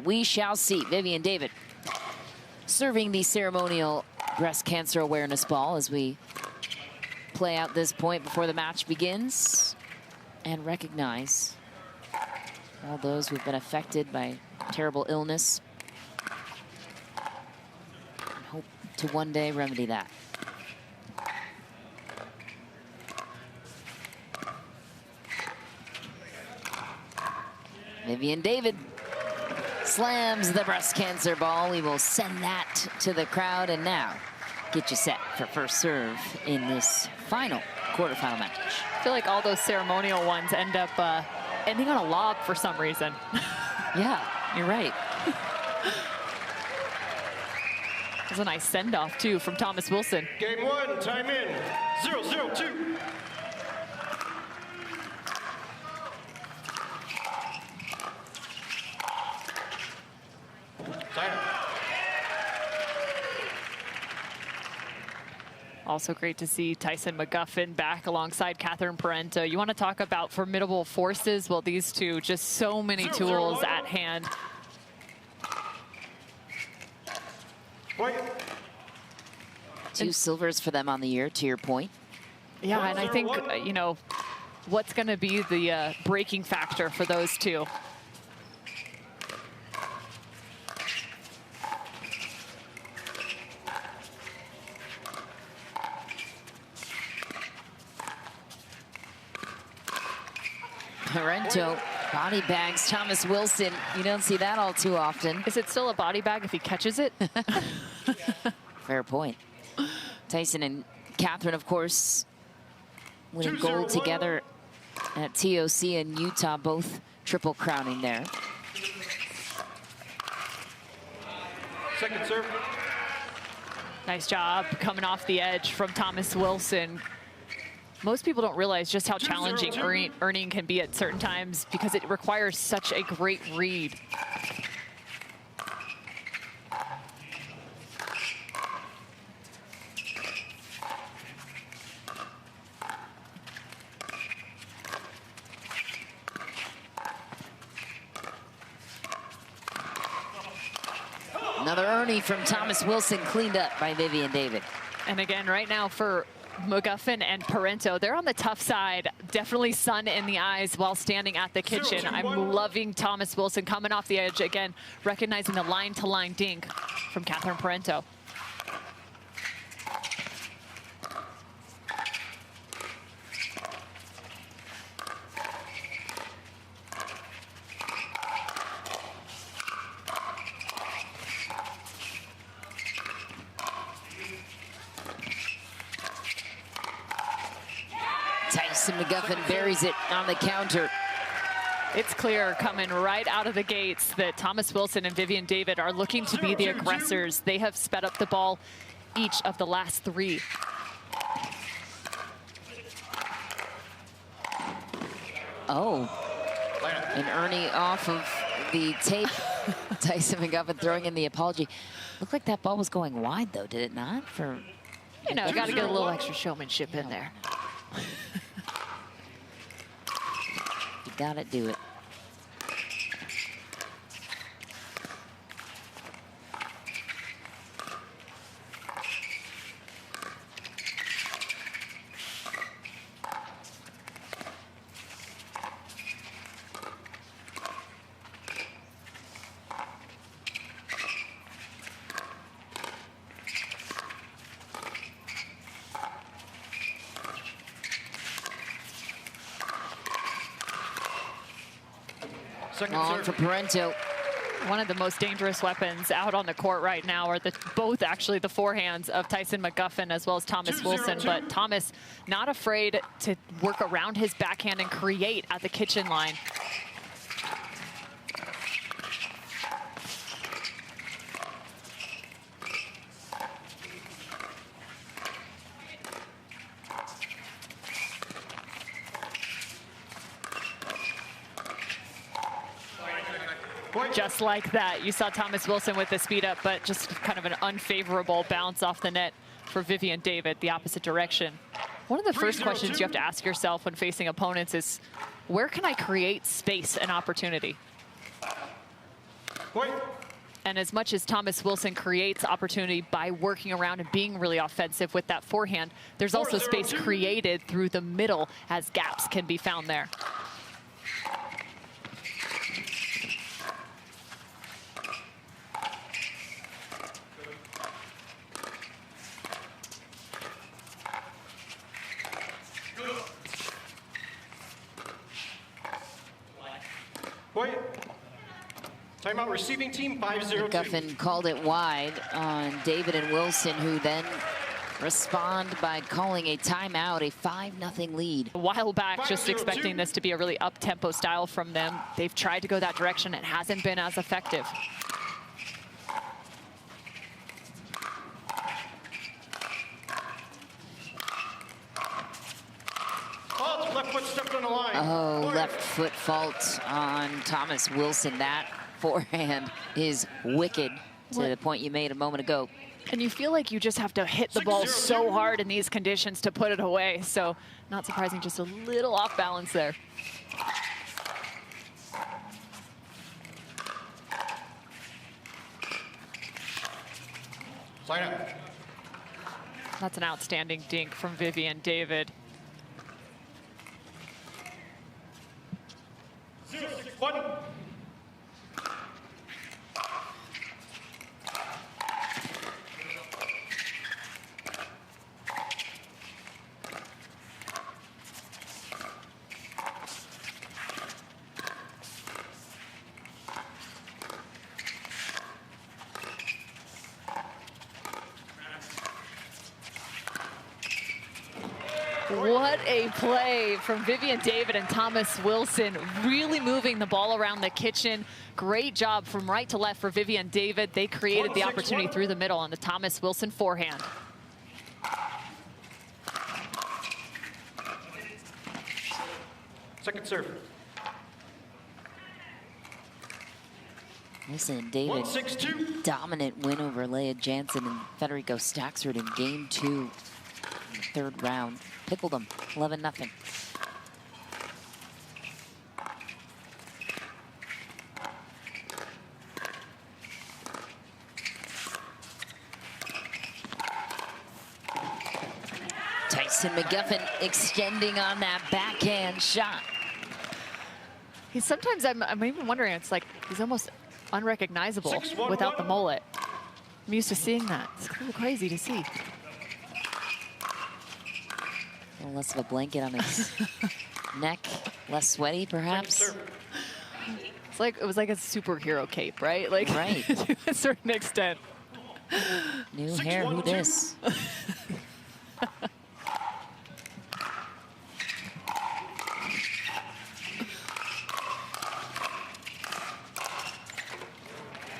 we shall see. Vivienne David serving the ceremonial breast cancer awareness ball as we play out this point before the match begins and recognize all those who've been affected by terrible illness and hope to one day remedy that. Vivienne David slams the breast cancer ball. We will send that to the crowd. And now, get you set for first serve in this final quarterfinal match. I feel like all those ceremonial ones end up ending on a lob for some reason. Yeah, you're right. It was a nice send-off, too, from Thomas Wilson. Game 1, time in, 0-0-2. Also great to see Tyson McGuffin back alongside Catherine Parenteau. You want to talk about formidable forces? Well, these two, just so many tools at hand. Two silvers for them on the year, to your point. Yeah, and I think, you know, what's going to be the breaking factor for those two? Parenteau body bags Thomas Wilson. You don't see that all too often. Is it still a body bag if he catches it? Fair point. Tyson and Catherine, of course, winning gold together at TOC in Utah, both triple crowning there. Second serve. Nice job coming off the edge from Thomas Wilson. Most people don't realize just how challenging earning can be at certain times because it requires such a great read. Another Ernie from Thomas Wilson, cleaned up by Vivienne David. And again, right now for McGuffin and Parenteau, they're on the tough side. Definitely sun in the eyes while standing at the kitchen. I'm loving Thomas Wilson coming off the edge again, recognizing the line-to-line dink from Catherine Parenteau. Tyson McGuffin buries it on the counter. It's clear coming right out of the gates that Thomas Wilson and Vivienne David are looking to be the aggressors. They have sped up the ball each of the last three. Oh, an Ernie off of the tape. Tyson McGuffin throwing in the apology. Looked like that ball was going wide, though, did it not? For you know, got to get a little extra showmanship in there. You gotta do it. Long for Parenteau. One of the most dangerous weapons out on the court right now are both actually the forehands of Tyson McGuffin as well as Thomas Wilson. But Thomas not afraid to work around his backhand and create at the kitchen line. Just like that, you saw Thomas Wilson with the speed up, but just kind of an unfavorable bounce off the net for Vivienne David, the opposite direction. One of the first questions you have to ask yourself when facing opponents is, where can I create space and opportunity? Point. And as much as Thomas Wilson creates opportunity by working around and being really offensive with that forehand, there's also space created through the middle as gaps can be found there. Point. Timeout receiving team 5-0. McGuffin called it wide on David and Wilson, who then respond by calling a timeout, a 5-0 lead. A while back, just expecting this to be a really up-tempo style from them. They've tried to go that direction. It hasn't been as effective. Oh, left foot stepped on the line. Oh, left foot fault on Thomas Wilson. That forehand is wicked to the point you made a moment ago. And you feel like you just have to hit the ball so hard in these conditions to put it away. So not surprising, just a little off balance there. Sign up. That's an outstanding dink from Vivienne David. 0-6-1. What a play from Vivienne David and Thomas Wilson, really moving the ball around the kitchen. Great job from right to left for Vivienne David. They created the opportunity through the middle on the Thomas Wilson forehand. Second serve. Listen, David, 1-6-2. dominant win over Leah Jansen and Federico Staxford in game 2 in the third round. Pickled them, 11-0. Tyson McGuffin extending on that backhand shot. He's sometimes, I'm even wondering, it's like he's almost unrecognizable 6-1-1. without the mullet. I'm used to seeing that. It's kind of crazy to see. A little less of a blanket on his neck, less sweaty, perhaps. It's like, it was like a superhero cape, right? Like, Right. to a certain extent. New hair, who dis?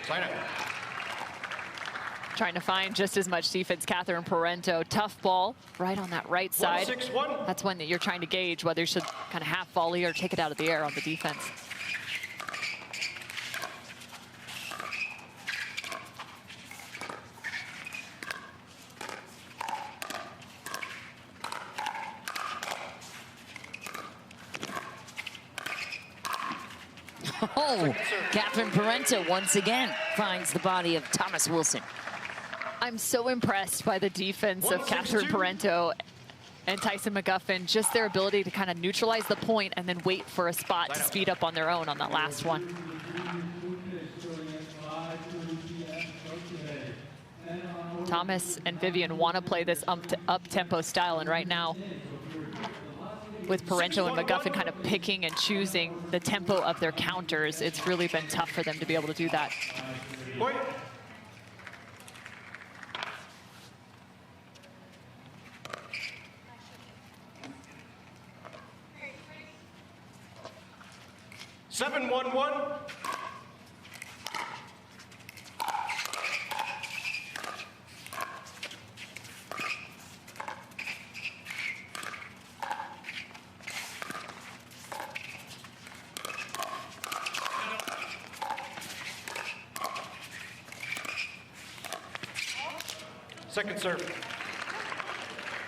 Sign up. Trying to find just as much defense, Catherine Parenteau. Tough ball right on that right side. 1-6-1. That's when you're trying to gauge whether you should kind of half volley or take it out of the air on the defense. Oh, Catherine Parenteau once again finds the body of Thomas Wilson. I'm so impressed by the defense of Catherine Parenteau and Tyson McGuffin, just their ability to kind of neutralize the point and then wait for a spot to speed up on their own on that last one. Thomas and Vivienne want to play this up-tempo style, and right now, with Parenteau and McGuffin kind of picking and choosing the tempo of their counters, it's really been tough for them to be able to do that. Point. Seven, 1-1. Second serve.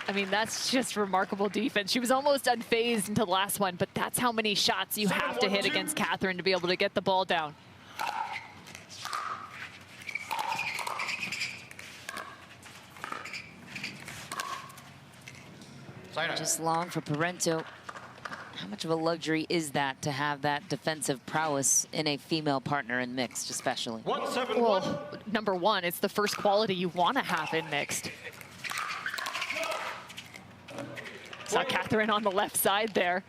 I mean, that's just remarkable defense. She was almost unfazed until the last one, but that's how many shots you have to hit against Catherine to be able to get the ball down. Side out. Just long for Parenteau. How much of a luxury is that to have that defensive prowess in a female partner in mixed, especially? 171. Well, number one, it's the first quality you want to have in mixed. Saw Catherine on the left side there.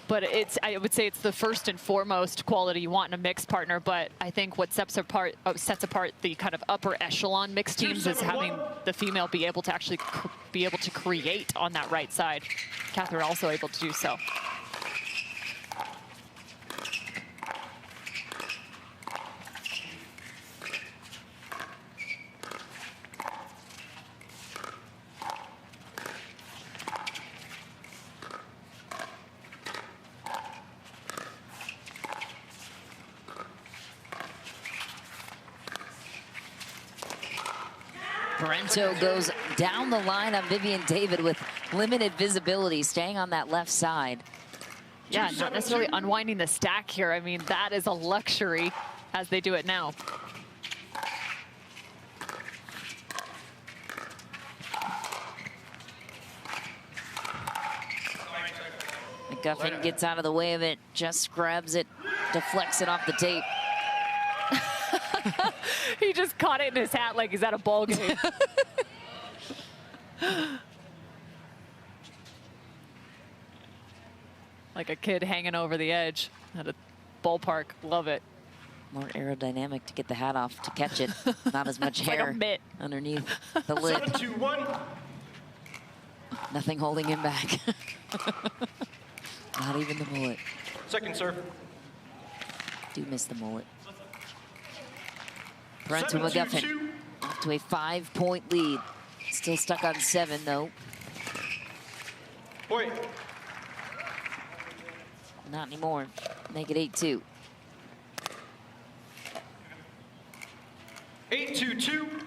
But I would say it's the first and foremost quality you want in a mixed partner. But I think what sets apart the kind of upper echelon mixed teams is having the female be able to actually be able to create on that right side. Catherine also able to do so. Parenteau goes down the line on Vivienne David with limited visibility, staying on that left side. Yeah, not necessarily unwinding the stack here. I mean, that is a luxury as they do it now. McGuffin gets out of the way of it, just grabs it, deflects it off the tape. He just caught it in his hat like he's at a ball game. Like a kid hanging over the edge at a ballpark. Love it. More aerodynamic to get the hat off to catch it. Not as much Like a hair mitt. underneath the lid. 7-2-1. Nothing holding him back. Not even the mullet. Second serve. Do miss the mullet. Parenteau McGuffin off to a 5-point lead. Still stuck on 7 though. Point. Not anymore. Make it 8-2. 8-2-2.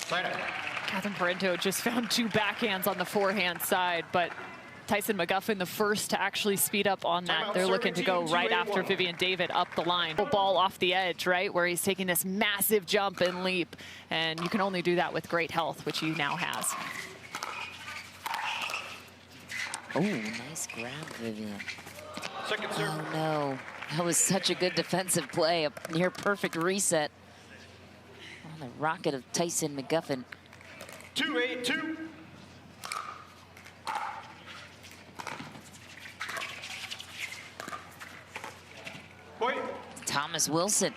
Side out. Catherine Parenteau just found 2 backhands on the forehand side, but Tyson McGuffin, the first to actually speed up on that. They're looking to go right after Vivienne David up the line. Ball off the edge, right, where he's taking this massive jump and leap, and you can only do that with great health, which he now has. Oh, nice grab, Vivienne. Second serve. Oh no, that was such a good defensive play. A near perfect reset on the rocket of Tyson McGuffin. 2-8-2. Point. Thomas Wilson.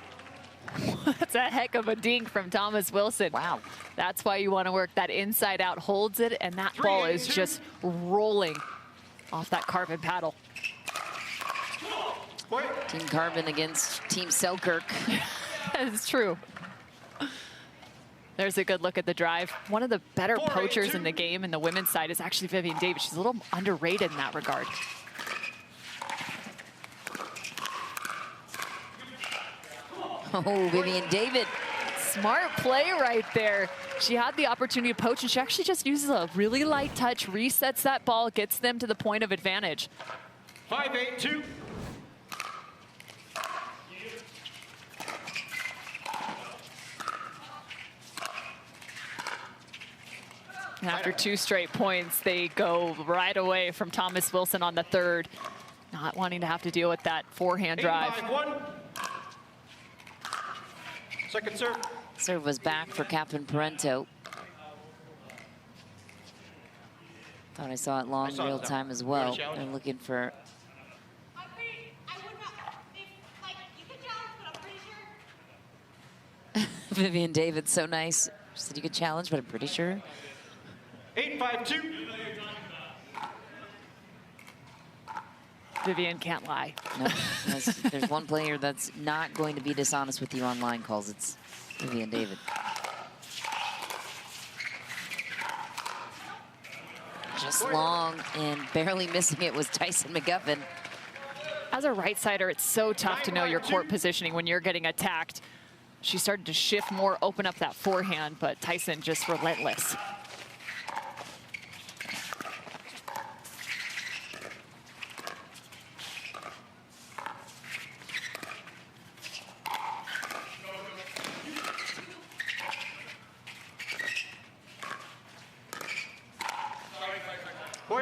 That's a heck of a dink from Thomas Wilson. Wow. That's why you want to work that inside out, holds it, and that ball is just rolling off that carbon paddle. Point. Team Carbon against Team Selkirk. That's true. There's a good look at the drive. One of the better poachers in the game in the women's side is actually Vivienne David. She's a little underrated in that regard. Oh, Vivienne David. Smart play right there. She had the opportunity to poach, and she actually just uses a really light touch, resets that ball, gets them to the point of advantage. 5-8-2. And after 2 straight points, they go right away from Thomas Wilson on the third, not wanting to have to deal with that forehand drive. 8-5-1. Second serve. Serve was back for Catherine Parenteau. Thought I saw it long real time as well. They're looking for. I would not, like, you could challenge, but I'm pretty sure. Vivienne David, so nice. She said you could challenge, but I'm pretty sure. 8-5-2. Vivienne can't lie. No, there's one player that's not going to be dishonest with you on line calls. It's Vivienne David. Just long and barely missing it was Tyson McGuffin. As a right-sider, it's so tough to know your court positioning when you're getting attacked. She started to shift more, open up that forehand, but Tyson just relentless.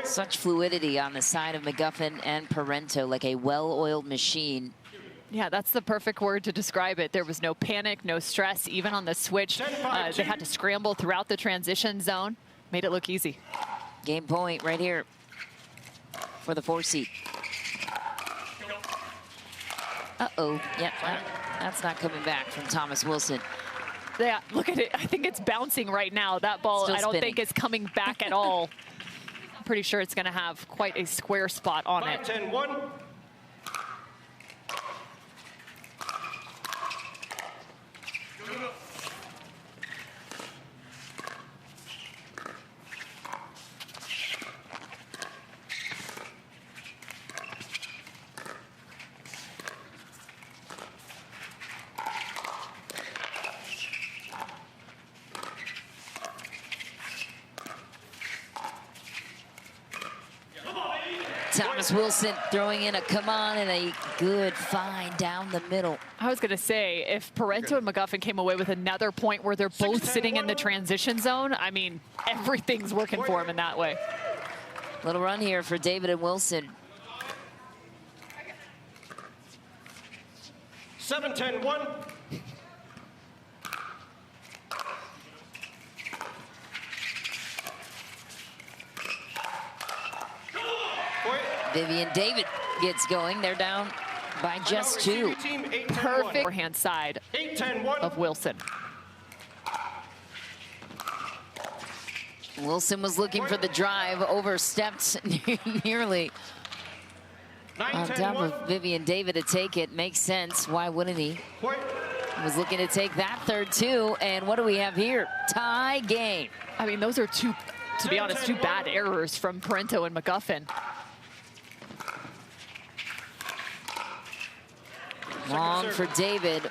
Such fluidity on the side of McGuffin and Parenteau, like a well-oiled machine. Yeah, that's the perfect word to describe it. There was no panic, no stress, even on the switch. They had to scramble throughout the transition zone. Made it look easy. Game point right here for the 4 seed. Uh-oh. Yep, that's not coming back from Thomas Wilson. Yeah, look at it. I think it's bouncing right now. That ball, Still I don't spinning. think is coming back at all. I'm pretty sure it's going to have quite a square spot on it. 5-10-1. Thomas Wilson throwing in a come on and a good find down the middle. I was going to say, if Parenteau and McGuffin came away with another point where they're both sitting in the transition zone, I mean, everything's working for them in that way. Little run here for David and Wilson. 7-10-1. Vivienne David gets going. They're down by just 2. Perfect forehand side of Wilson. Wilson was looking for the drive, overstepped nearly on top of Vivienne David to take it. Makes sense. Why wouldn't he? Was looking to take that third too. And what do we have here? Tie game. I mean, those are two, to be honest, 2 bad errors from Parenteau and McGuffin. Long for David.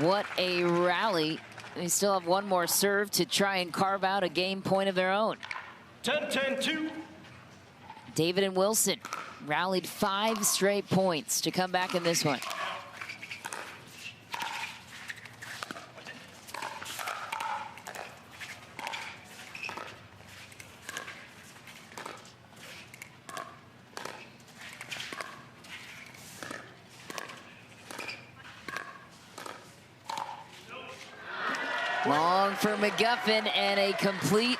What a rally. They still have one more serve to try and carve out a game point of their own. 10-10-2. David and Wilson rallied 5 straight points to come back in this one. Long for McGuffin and a complete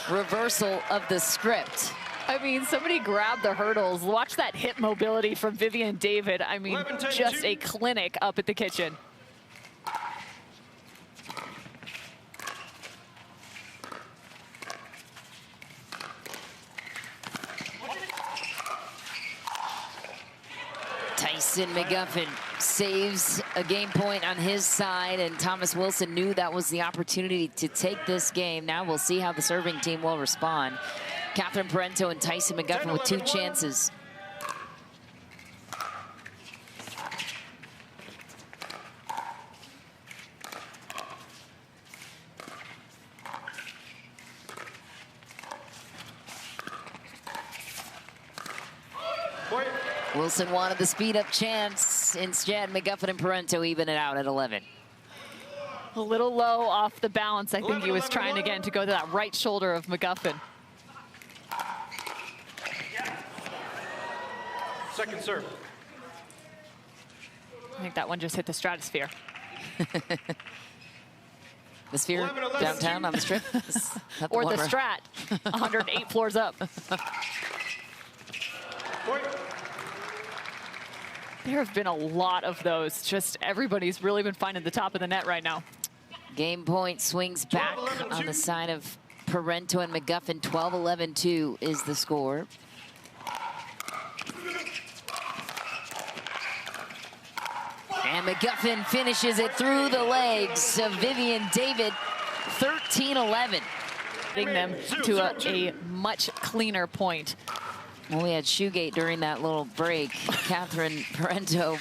reversal of the script. I mean, somebody grabbed the hurdles. Watch that hip mobility from Vivienne David. I mean, 11-10-2. just a clinic up at the kitchen. Tyson McGuffin saves a game point on his side, and Thomas Wilson knew that was the opportunity to take this game. Now we'll see how the serving team will respond. Catherine Parenteau and Tyson McGuffin with 2 chances. Wilson wanted the speed-up chance. Instead, McGuffin and Parenteau even it out at 11. A little low off the balance. I think he was trying again to go to that right shoulder of McGuffin. Second serve. I think that one just hit the stratosphere. The sphere 11-11. downtown on the strip? Or the strat, 108 floors up. Point. There have been a lot of those. Just everybody's really been finding the top of the net right now. Game point swings back 12-11-2. on the side of Parenteau and McGuffin. 12-11-2 is the score. And McGuffin finishes it through the legs of Vivienne David, 13-11. Getting them to a much cleaner point. Well, we had Shoegate during that little break. Catherine Parenteau,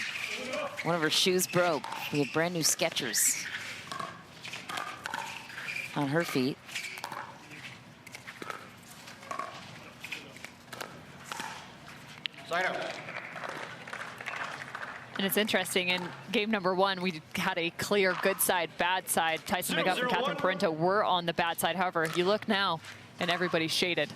one of her shoes broke. We have brand new Skechers on her feet. Side out. And it's interesting, in game number 1, we had a clear good side, bad side. Tyson McGuffin, Catherine Parenteau were on the bad side. However, you look now, and everybody's shaded.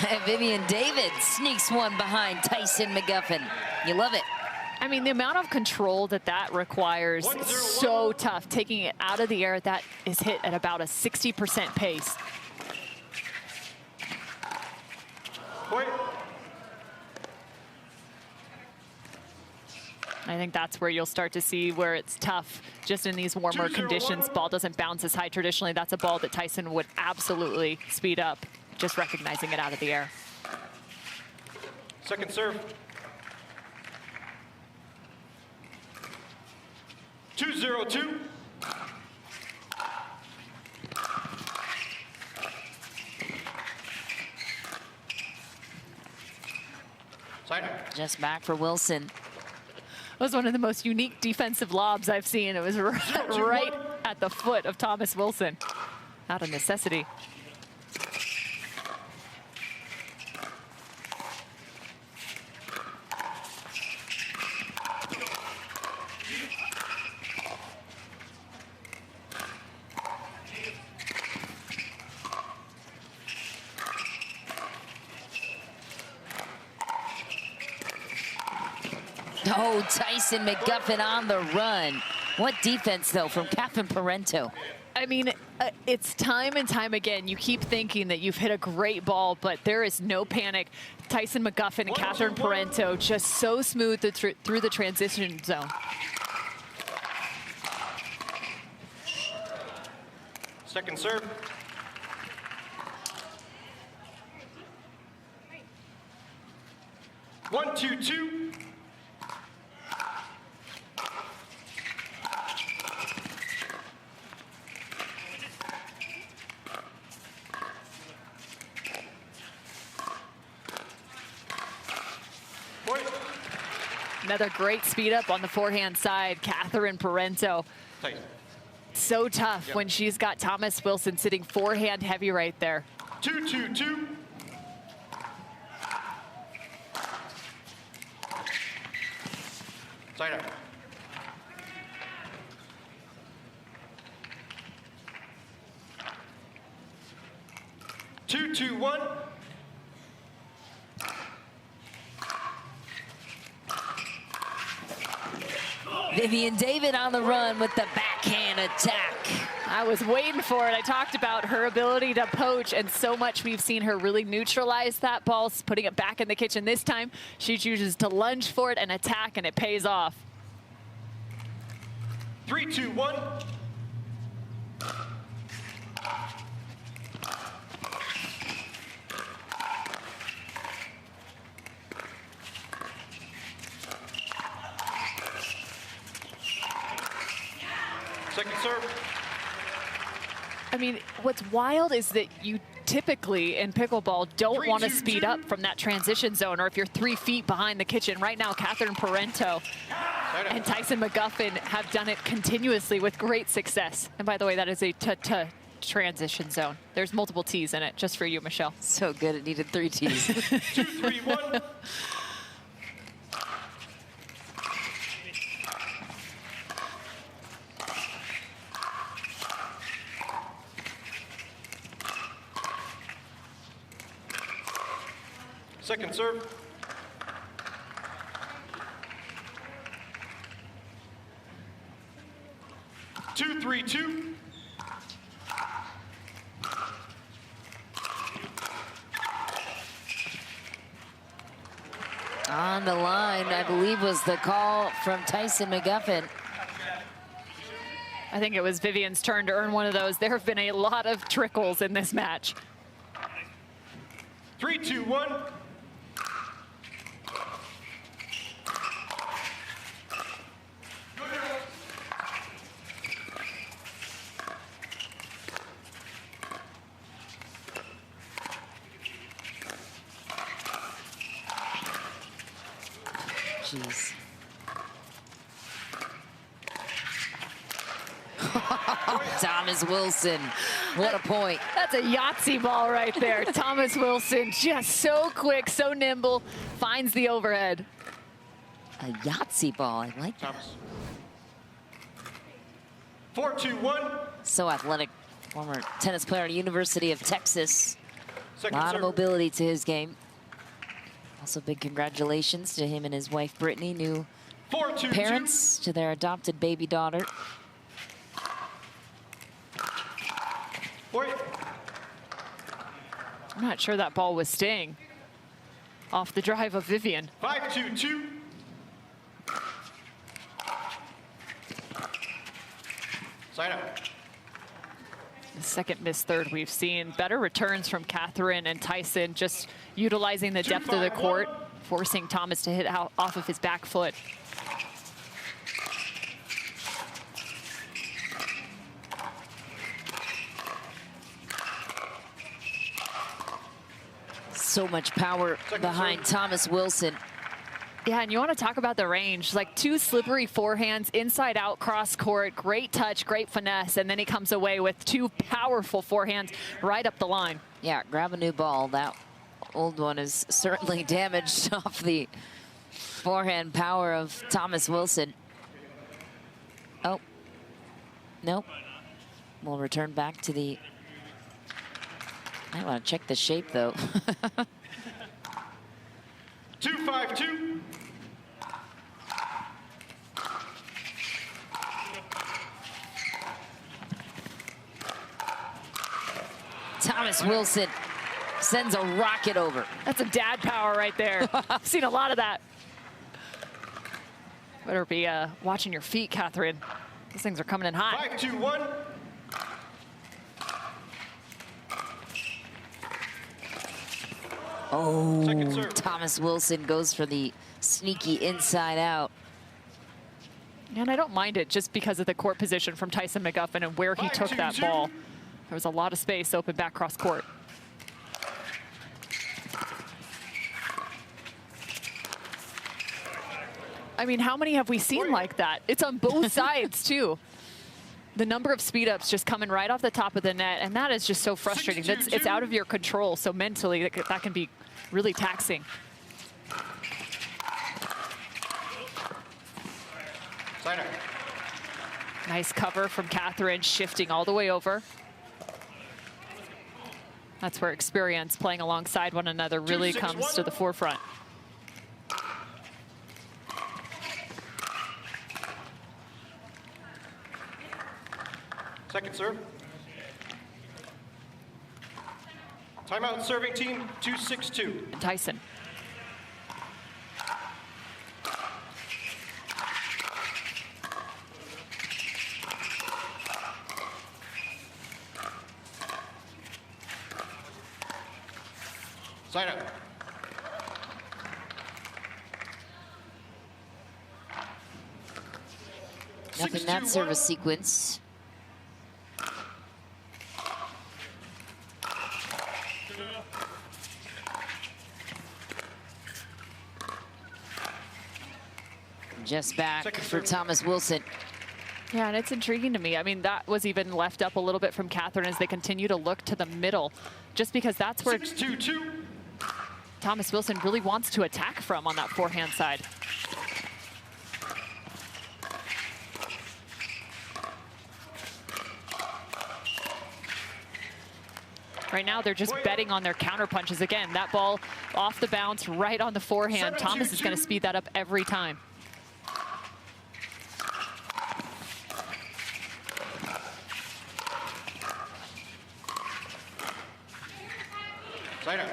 And Vivienne David sneaks one behind Tyson McGuffin. You love it. I mean, the amount of control that requires is so tough. Taking it out of the air, that is hit at about a 60% pace. Point. I think that's where you'll start to see where it's tough just in these warmer conditions. Ball doesn't bounce as high. Traditionally, that's a ball that Tyson would absolutely speed up, just recognizing it out of the air. Second serve. 2-0-2. Side out. Just back for Wilson. It was one of the most unique defensive lobs I've seen. It was right at the foot of Thomas Wilson. Out of necessity. Oh, Tyson McGuffin on the run. What defense, though, from Catherine Parenteau. I mean, it's time and time again. You keep thinking that you've hit a great ball, but there is no panic. Tyson McGuffin and Catherine Parenteau just so smooth through the transition zone. Second serve. One, 2-2. Another great speed up on the forehand side, Catherine Parenteau. Tight. So tough when she's got Thomas Wilson sitting forehand heavy right there. 2-2-2. Side out. Two, 2-1. Vivienne David on the run with the backhand attack. I was waiting for it. I talked about her ability to poach, and so much we've seen her really neutralize that ball, putting it back in the kitchen. This time, she chooses to lunge for it and attack, and it pays off. 3-2-1. Second serve. I mean, what's wild is that you typically in pickleball don't want to 3-2-2. speed up from that transition zone, or if you're 3 feet behind the kitchen. Right now, Catherine Parenteau and Tyson McGuffin have done it continuously with great success. And by the way, that is a transition zone. There's multiple T's in it, just for you, Michelle. So good, it needed 3 T's. 2-3-1. Second serve. Two, 3-2. On the line, I believe, was the call from Tyson McGuffin. I think it was Vivienne's turn to earn one of those. There have been a lot of trickles in this match. 3-2-1. Jeez. Thomas Wilson, what a point. That's a Yahtzee ball right there. Thomas Wilson, just so quick, so nimble, finds the overhead. A Yahtzee ball, I like that. Thomas. 4-2-1. So athletic, former tennis player at University of Texas. A Second lot of serve. mobility to his game. Also, big congratulations to him and his wife, Brittany, new 4-2-2. parents to their adopted baby daughter. Point. I'm not sure that ball was staying off the drive of Vivienne. 5-2-2. Side out. The second missed third we've seen. Better returns from Catherine and Tyson, just utilizing the depth of the 2-5-1. court, forcing Thomas to hit out off of his back foot. So much power behind Thomas Wilson. Yeah, and you want to talk about the range. Like 2 slippery forehands, inside out, cross court, great touch, great finesse, and then he comes away with 2 powerful forehands right up the line. Yeah, grab a new ball. That old one is certainly damaged off the forehand power of Thomas Wilson. Oh, nope. We'll return back to the... I want to check the shape, though. 2-5-2. Thomas Wilson sends a rocket over. That's some dad power right there. I've seen a lot of that. Better be watching your feet, Catherine. These things are coming in hot. 5-2-1. Oh, Second serve. Thomas Wilson goes for the sneaky inside out. And I don't mind it just because of the court position from Tyson McGuffin and where he took that 5-2-2. ball. There was a lot of space open back cross court. I mean, how many have we seen like that? It's on both sides, too. The number of speed ups just coming right off the top of the net, and that is just so frustrating. It's out of your control, so mentally that can be really taxing. Side out. Nice cover from Catherine, shifting all the way over. That's where experience playing alongside one another really 2-6-1. comes to the forefront. Second serve. Timeout serving team 2-6-2. Tyson. Side out. Nothing that service sequence. Just back Second for serve. Thomas Wilson. Yeah, and it's intriguing to me. I mean, that was even left up a little bit from Catherine as they continue to look to the middle, just because that's where 6-2-2. Thomas Wilson really wants to attack from on that forehand side. Right now, they're just betting on their counter punches. Again, that ball off the bounce, right on the forehand. 7-2-2. Thomas is going to speed that up every time. Side out.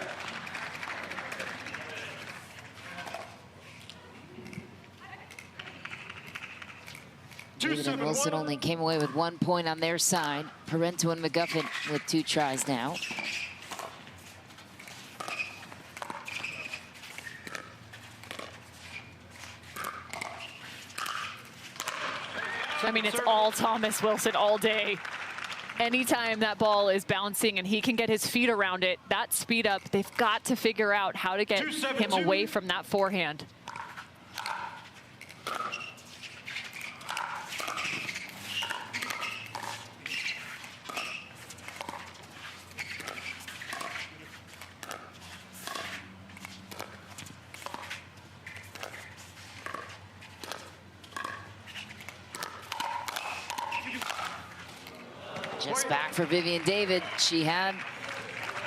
David and Wilson only came away with 1 point on their side. Parenteau and McGuffin with 2 tries now. I mean, it's all Thomas Wilson all day. Anytime that ball is bouncing and he can get his feet around it, that speed up, they've got to figure out how to get 2-7-2. him away from that forehand. Just back for Vivienne David. She had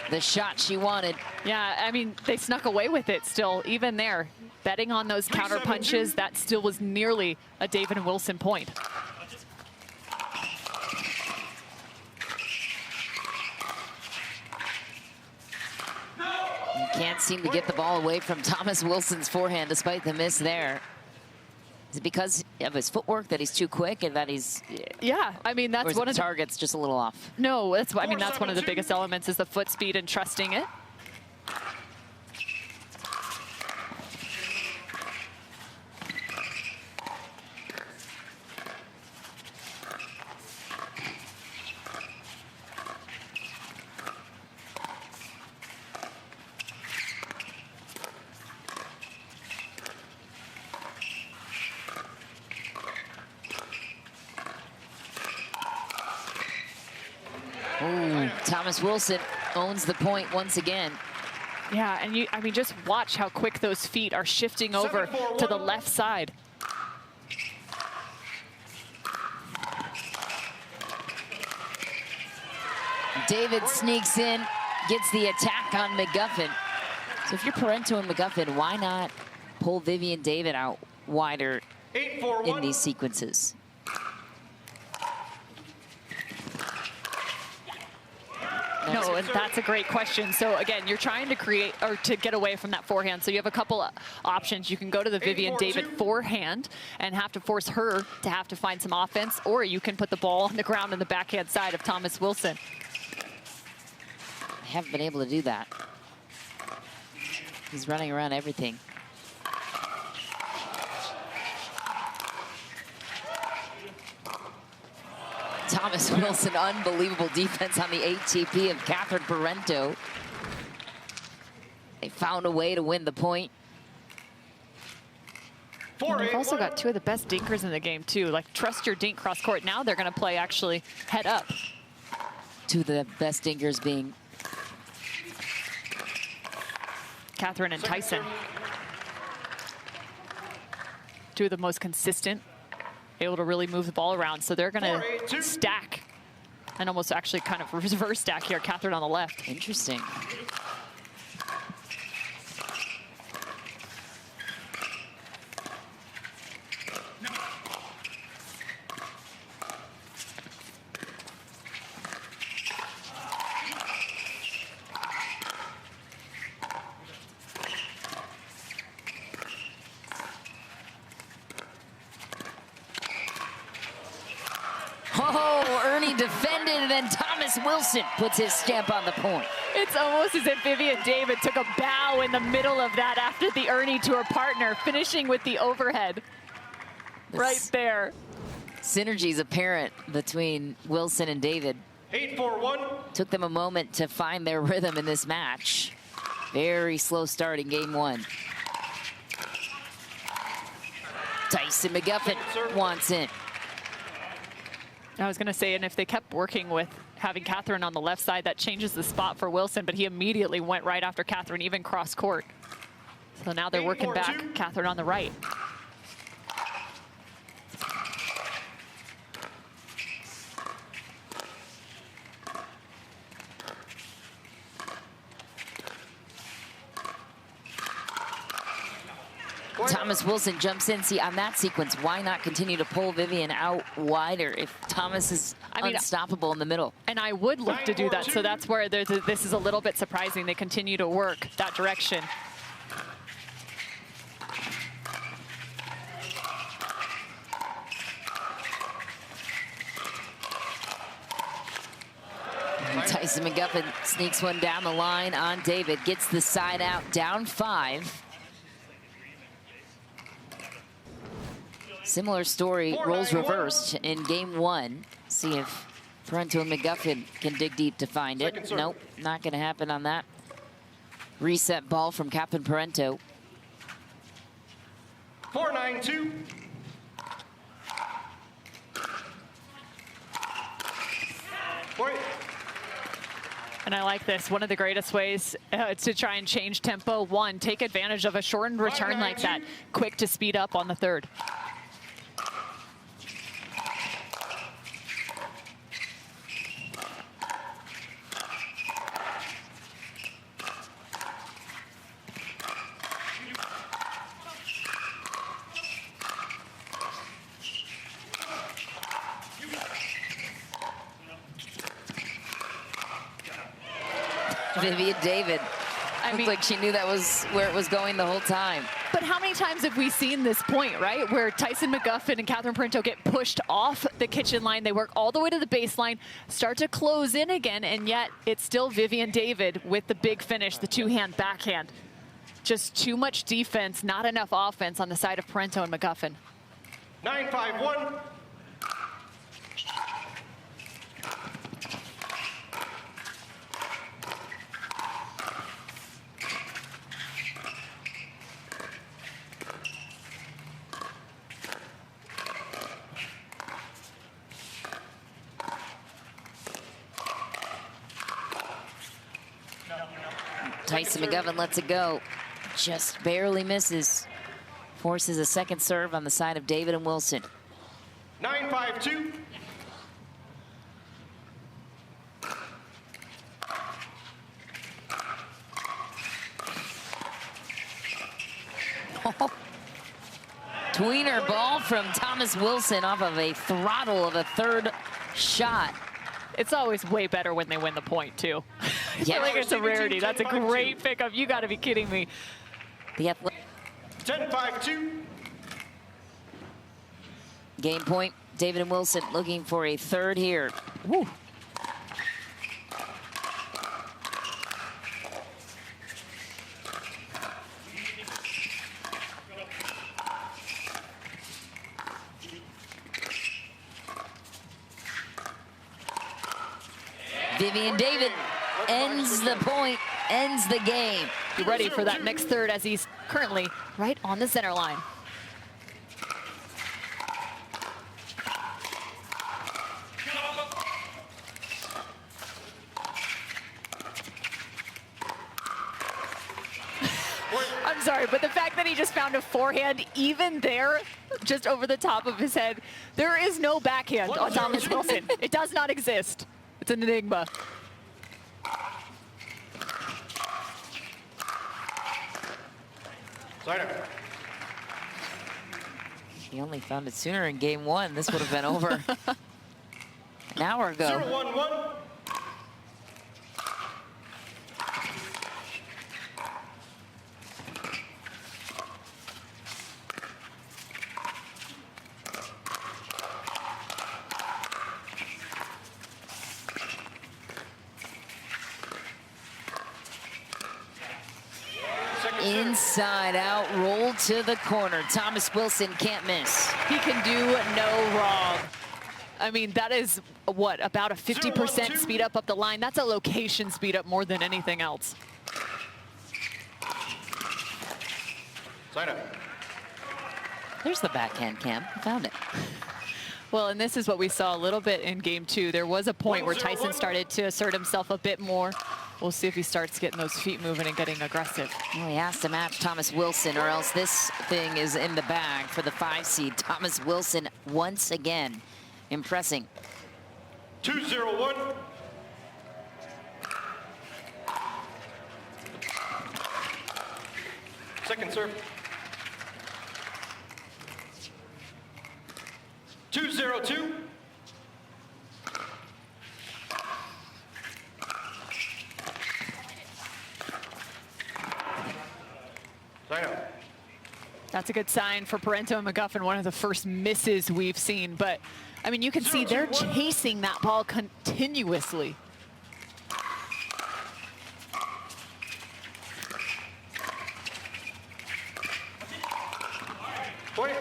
the shot she wanted. Yeah, I mean, they snuck away with it still, even there. Betting on those counter punches, that still was nearly a David and Wilson point. You can't seem to get the ball away from Thomas Wilson's forehand despite the miss there. Is it because of his footwork that he's too quick and that he's... Yeah, I mean, that's one of the targets just a little off? No, that's I mean, that's one of the biggest elements is the foot speed and trusting it. Ooh, Thomas Wilson owns the point once again. Yeah, and I mean, just watch how quick those feet are shifting over to the left side. David sneaks in, gets the attack on McGuffin. So if you're Parenteau and McGuffin, why not pull Vivienne David out wider in these sequences? No, and that's a great question. So again, you're trying to create or to get away from that forehand. So you have a couple of options. You can go to the Vivienne David forehand and have to force her to have to find some offense, or you can put the ball on the ground on the backhand side of Thomas Wilson. I haven't been able to do that. He's running around everything. Thomas Wilson, unbelievable defense on the ATP of Catherine Parenteau. They found a way to win the point. And they've also got two of the best dinkers in the game, too. Like, trust your dink cross court. Now they're going to play actually head up. Two of the best dinkers being Catherine and Tyson. Two of the most consistent, able to really move the ball around. So they're going to stack and almost actually kind of reverse stack here. Catherine on the left. interesting. Oh, Ernie defended, and then Thomas Wilson puts his stamp on the point. It's almost as if Vivienne David took a bow in the middle of that after the Ernie to her partner, finishing with the overhead right there. Synergy's apparent between Wilson and David. 8-4-1. Took them a moment to find their rhythm in this match. Very slow start in game one. Tyson McGuffin wants in. I was going to say, and if they kept working with having Catherine on the left side, that changes the spot for Wilson, but he immediately went right after Catherine, even cross court. So now they're working back, Catherine on the right. Thomas Wilson jumps in. See, on that sequence, why not continue to pull Vivienne out wider if Thomas is unstoppable in the middle? And I would look to do that, so that's where this is a little bit surprising. They continue to work that direction. Tyson McGuffin sneaks one down the line on David, gets the side out, down 5. Similar story, roles reversed in game 1. See if Parenteau and McGuffin can dig deep to find it. Nope, not going to happen on that. Reset ball from Captain Parenteau. 4-9-2. And I like this. One of the greatest ways to try and change tempo. One, take advantage of a shortened return like that. Quick to speed up on the third. Vivienne David. I Looked mean, like she knew that was where it was going the whole time. but how many times have we seen this point, right? Where Tyson McGuffin and Catherine Parenteau get pushed off the kitchen line. They work all the way to the baseline, start to close in again, and yet it's still Vivienne David with the big finish, the two-hand backhand. Just too much defense, not enough offense on the side of Parenteau and McGuffin. 9-5-1. Tyson McGuffin lets it go. Just barely misses. Forces a second serve on the side of David and Wilson. 9-5-2. Tweener ball from Thomas Wilson off of a throttle of a third shot. It's always way better when they win the point, too. I feel Yeah. like it's a rarity. That's a great pickup. You got to be kidding me. The athlete 10-5-2. game point. David and Wilson looking for a third here. Woo. Vivienne David ends the point, ends the game. Be ready for that next third as he's currently right on the center line. I'm sorry, but the fact that he just found a forehand even there, just over the top of his head, there is no backhand on Thomas Wilson. It does not exist. It's an enigma. Signer. He only found it sooner in game one. This would have been over an hour ago. 0-1-1. Inside out, roll to the corner. Thomas Wilson can't miss. He can do no wrong. I mean, that is, what, about a 50% speed up the line. That's a location speed up more than anything else. Signer. There's the backhand, Cam. I found it. Well, and this is what we saw a little bit in game two. There was a point where Tyson started to assert himself a bit more. We'll see if he starts getting those feet moving and getting aggressive. Well, he has to match Thomas Wilson or else this thing is in the bag for the 5 seed. Thomas Wilson once again impressing. 2-0-1. Second serve. 2-0-2. Signer. That's a good sign for Parenteau and McGuffin, one of the first misses we've seen. But, I mean, you can see they're chasing that ball continuously. Point.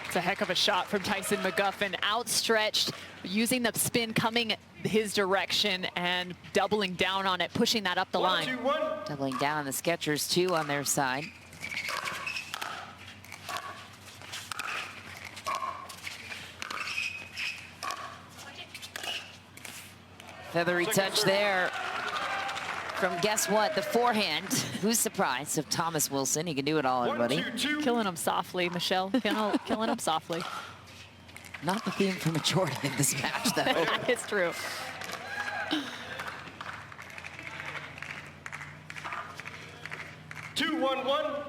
It's a heck of a shot from Tyson McGuffin, outstretched, using the spin coming his direction and doubling down on it, pushing that up the line. 1-2-1. Doubling down on the Skechers too on their side. Feathery touch there from, guess what, the forehand. Who's surprised of Thomas Wilson? He can do it all, everybody. 1-2-2. Killing him softly, Michelle. Killing him softly. Not the theme for majority of this match, though. That is true. Two, 1-1.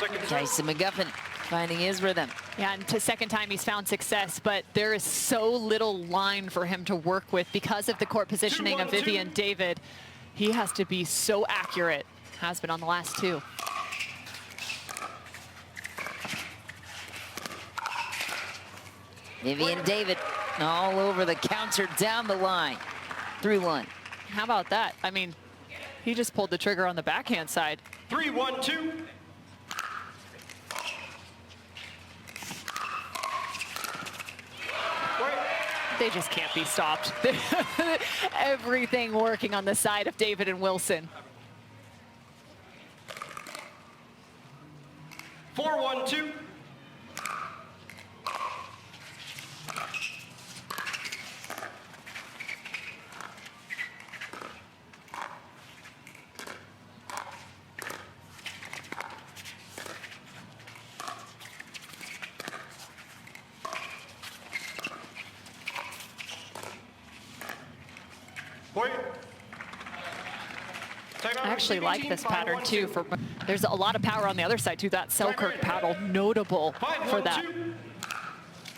Second Tyson McGuffin finding his rhythm. Yeah, and to second time he's found success, but there is so little line for him to work with because of the court positioning of Vivienne David. He has to be so accurate. Has been on the last two. Vivienne David all over the counter down the line. 3-1. How about that? I mean, he just pulled the trigger on the backhand side. 3-1-2. They just can't be stopped. Everything working on the side of David and Wilson. 4-1-2. I actually like this pattern too. There's a lot of power on the other side too. That Selkirk paddle, notable for that.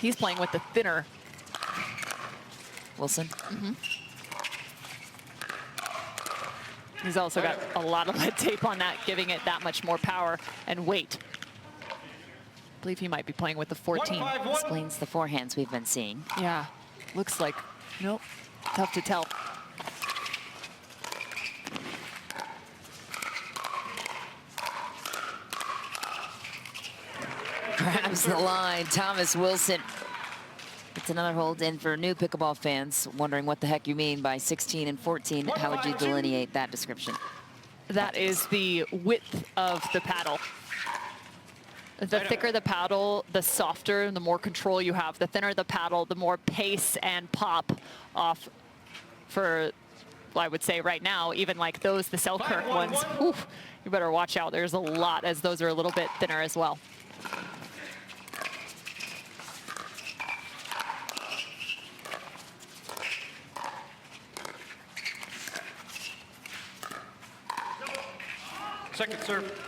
He's playing with the thinner. Wilson. He's also got a lot of lead tape on that, giving it that much more power and weight. I believe he might be playing with the 14. Explains the forehands we've been seeing. Yeah, looks like, nope, tough to tell. Grabs the line, Thomas Wilson. It's another hold in for new pickleball fans, wondering what the heck you mean by 16 and 14. How would you delineate that description? That is the width of the paddle. The thicker the paddle, the softer and the more control you have. The thinner the paddle, the more pace and pop off for, well, I would say right now, even like those, the Selkirk ones, whew, you better watch out. There's a lot, as those are a little bit thinner as well. Second serve.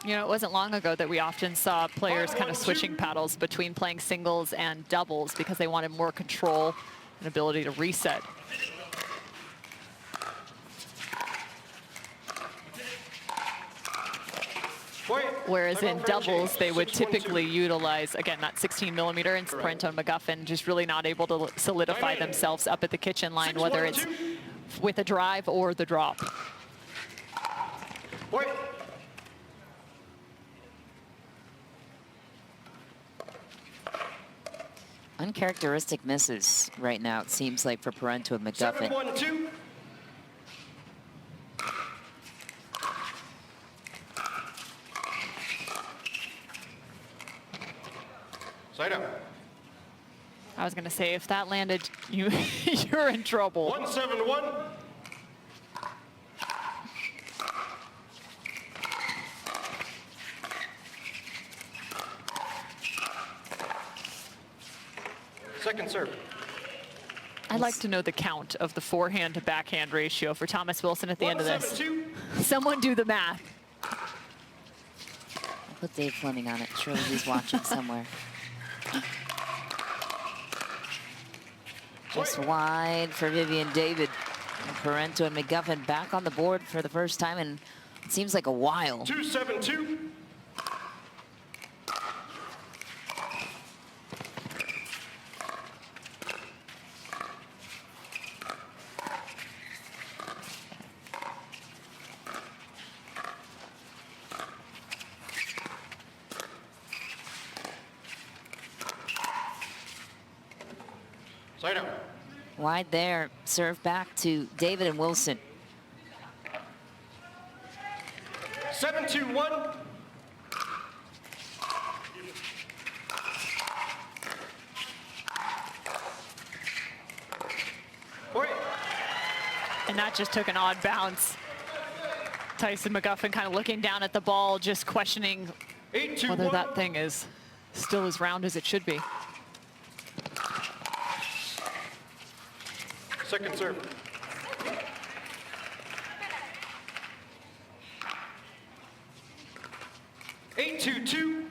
You know, it wasn't long ago that we often saw players kind of switching paddles between playing singles and doubles because they wanted more control and ability to reset. Whereas in doubles, they would typically utilize, again, that 16mm and Parenteau and McGuffin, just really not able to solidify themselves up at the kitchen line, whether it's with a drive or the drop. Uncharacteristic misses right now, it seems like, for Parenteau and McGuffin. 7-1-2. Side up. I was going to say, if that landed, you're in trouble. 1-7-1. Second serve. I'd like to know the count of the forehand to backhand ratio for Thomas Wilson at the end of this. 1-7-2. Someone do the math. I'll put Dave Fleming on it. Surely he's watching somewhere. Just wide for Vivienne David. And Parenteau and McGuffin back on the board for the first time in, it seems like, a while. 2-7-2. Side up. Wide there, serve back to David and Wilson. 7-2-1. And that just took an odd bounce. Tyson McGuffin kind of looking down at the ball, just questioning whether that thing is still as round as it should be. Second serve. 8-2-2.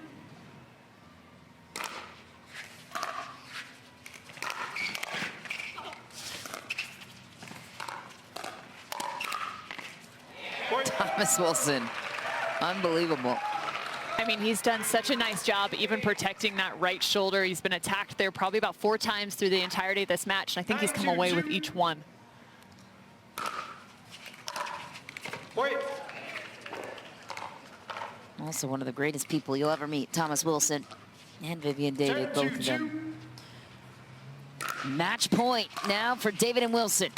Point. Thomas Wilson, unbelievable. I mean, he's done such a nice job even protecting that right shoulder. He's been attacked there probably about 4 times through the entirety of this match, and I think he's come away with each one. Point. Also one of the greatest people you'll ever meet, Thomas Wilson and Vivienne David, both of them. Match point now for David and Wilson.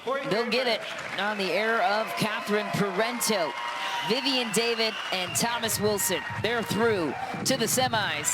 Point. They'll get it on the error of Catherine Parenteau. Vivienne David and Thomas Wilson, they're through to the semis.